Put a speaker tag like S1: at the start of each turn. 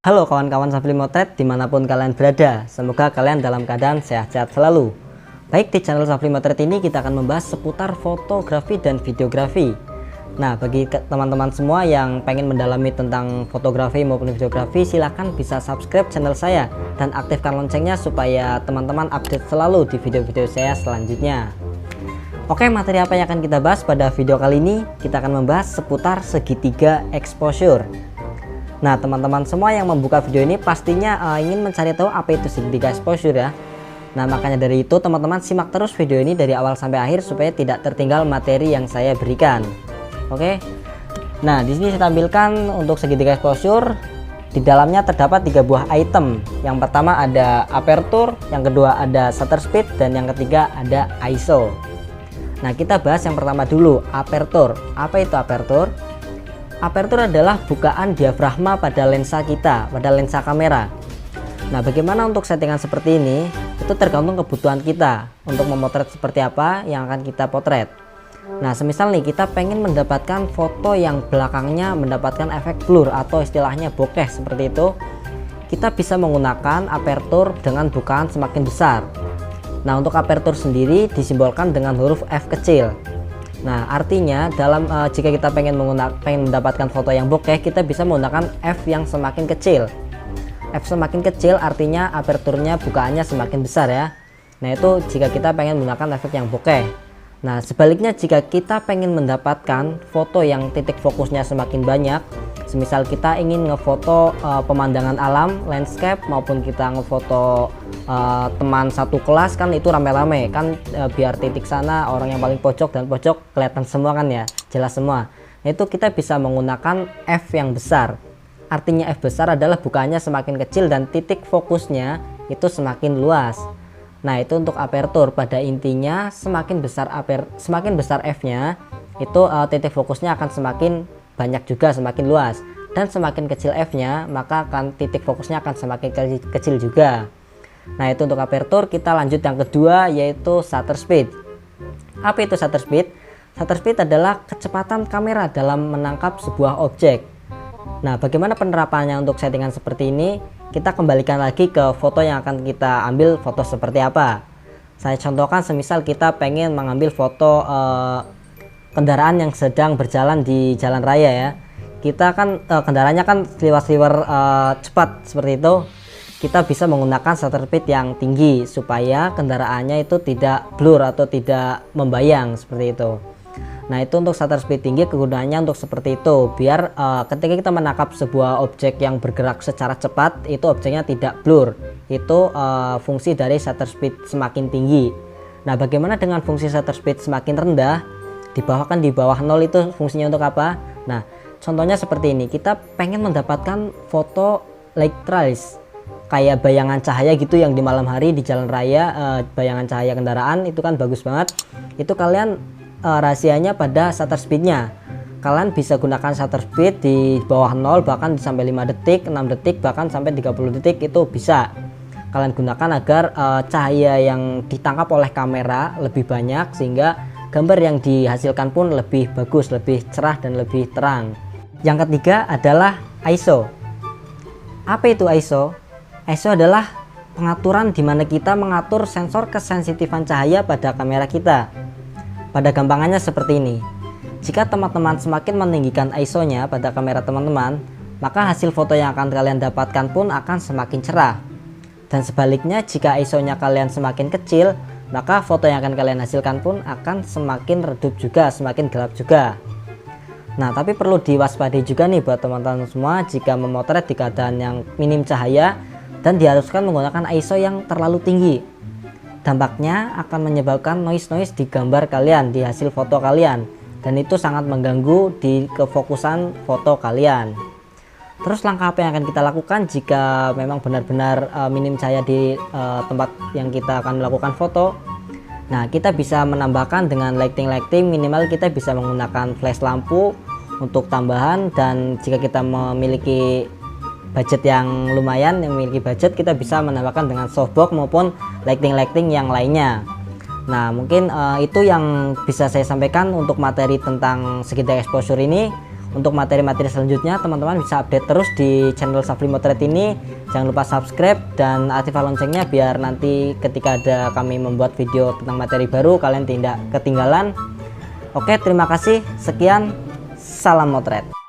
S1: Halo kawan-kawan Safri Motret dimanapun kalian berada, semoga kalian dalam keadaan sehat-sehat selalu. Baik, di channel Safri Motret ini kita akan membahas seputar fotografi dan videografi. Nah, bagi teman-teman semua yang pengen mendalami tentang fotografi maupun videografi, silahkan bisa subscribe channel saya dan aktifkan loncengnya supaya teman-teman update selalu di video-video saya selanjutnya. Oke, materi apa yang akan kita bahas pada video kali ini? Kita akan membahas seputar segitiga exposure. Nah, teman-teman semua yang membuka video ini pastinya ingin mencari tahu apa itu segitiga exposure ya. Nah, makanya dari itu teman-teman simak terus video ini dari awal sampai akhir supaya tidak tertinggal materi yang saya berikan. Oke. Nah, di sini saya tampilkan untuk segitiga exposure. Di dalamnya terdapat 3 buah item. Yang pertama ada aperture, yang kedua ada shutter speed, dan yang ketiga ada ISO. Nah, kita bahas yang pertama dulu, aperture. Apa itu aperture? Aperture adalah bukaan diafragma pada lensa kita, pada lensa kamera. Nah, bagaimana untuk settingan seperti ini? Itu tergantung kebutuhan kita untuk memotret seperti apa yang akan kita potret. Nah, semisal nih kita pengen mendapatkan foto yang belakangnya mendapatkan efek blur atau istilahnya bokeh seperti itu, kita bisa menggunakan aperture dengan bukaan semakin besar. Nah, untuk aperture sendiri disimbolkan dengan huruf F kecil. Nah, artinya jika kita pengen mendapatkan foto yang bokeh, kita bisa menggunakan F yang semakin kecil. F semakin kecil artinya aperturnya bukaannya semakin besar ya. Nah, itu jika kita pengen menggunakan efek yang bokeh. Nah, sebaliknya jika kita pengen mendapatkan foto yang titik fokusnya semakin banyak, semisal kita ingin ngefoto pemandangan alam, landscape, maupun kita ngefoto teman satu kelas, kan itu rame-rame kan, biar titik sana orang yang paling pojok dan pojok kelihatan semua kan ya, jelas semua. Nah, itu kita bisa menggunakan F yang besar. Artinya F besar adalah bukaannya semakin kecil dan titik fokusnya itu semakin luas. Nah, itu untuk aperture. Pada intinya semakin besar F-nya, itu titik fokusnya akan semakin banyak juga, semakin luas. Dan semakin kecil F-nya, maka titik fokusnya akan semakin kecil juga. Nah, itu untuk aperture. Kita lanjut yang kedua, yaitu shutter speed. Apa itu shutter speed? Shutter speed adalah kecepatan kamera dalam menangkap sebuah objek. Nah, bagaimana penerapannya untuk settingan seperti ini? Kita kembalikan lagi ke foto yang akan kita ambil, foto seperti apa. Saya contohkan semisal kita pengen mengambil foto kendaraan yang sedang berjalan di jalan raya ya. Kita kan kendaraannya kan sliwer-sliwer cepat seperti itu. Kita bisa menggunakan shutter speed yang tinggi supaya kendaraannya itu tidak blur atau tidak membayang seperti itu. Nah, itu untuk shutter speed tinggi kegunaannya untuk seperti itu, biar ketika kita menangkap sebuah objek yang bergerak secara cepat, itu objeknya tidak blur. Itu fungsi dari shutter speed semakin tinggi. Nah, bagaimana dengan fungsi shutter speed semakin rendah? Di bawah 0 itu fungsinya untuk apa? Nah, contohnya seperti ini. Kita pengen mendapatkan foto light trace, kayak bayangan cahaya gitu yang di malam hari di jalan raya, bayangan cahaya kendaraan itu kan bagus banget. Itu kalian rahasianya pada shutter speednya. Kalian bisa gunakan shutter speed di bawah 0, bahkan sampai 5 detik, 6 detik, bahkan sampai 30 detik itu bisa kalian gunakan agar cahaya yang ditangkap oleh kamera lebih banyak, sehingga gambar yang dihasilkan pun lebih bagus, lebih cerah dan lebih terang. Yang ketiga adalah ISO. Apa itu ISO? ISO adalah pengaturan di mana kita mengatur sensor kesensitifan cahaya pada kamera kita. Pada gampangannya seperti ini. Jika teman-teman semakin meninggikan ISO-nya pada kamera teman-teman, maka hasil foto yang akan kalian dapatkan pun akan semakin cerah. Dan sebaliknya, jika ISO-nya kalian semakin kecil, maka foto yang akan kalian hasilkan pun akan semakin redup juga, semakin gelap juga. Nah, tapi perlu diwaspadai juga nih buat teman-teman semua jika memotret di keadaan yang minim cahaya dan diharuskan menggunakan ISO yang terlalu tinggi. Dampaknya akan menyebabkan noise di gambar kalian, di hasil foto kalian, dan itu sangat mengganggu di kefokusan foto kalian. Terus langkah apa yang akan kita lakukan jika memang benar-benar minim cahaya di tempat yang kita akan melakukan foto? Nah, kita bisa menambahkan dengan lighting, minimal kita bisa menggunakan flash lampu untuk tambahan, dan jika kita memiliki budget yang lumayan, kita bisa menambahkan dengan softbox maupun lighting yang lainnya. Nah, mungkin itu yang bisa saya sampaikan untuk materi tentang segitiga exposure ini. Untuk materi-materi selanjutnya teman-teman bisa update terus di channel Safri Motret ini. Jangan lupa subscribe dan aktifkan loncengnya biar nanti ketika ada kami membuat video tentang materi baru kalian tidak ketinggalan. Oke, terima kasih. Sekian, salam motret.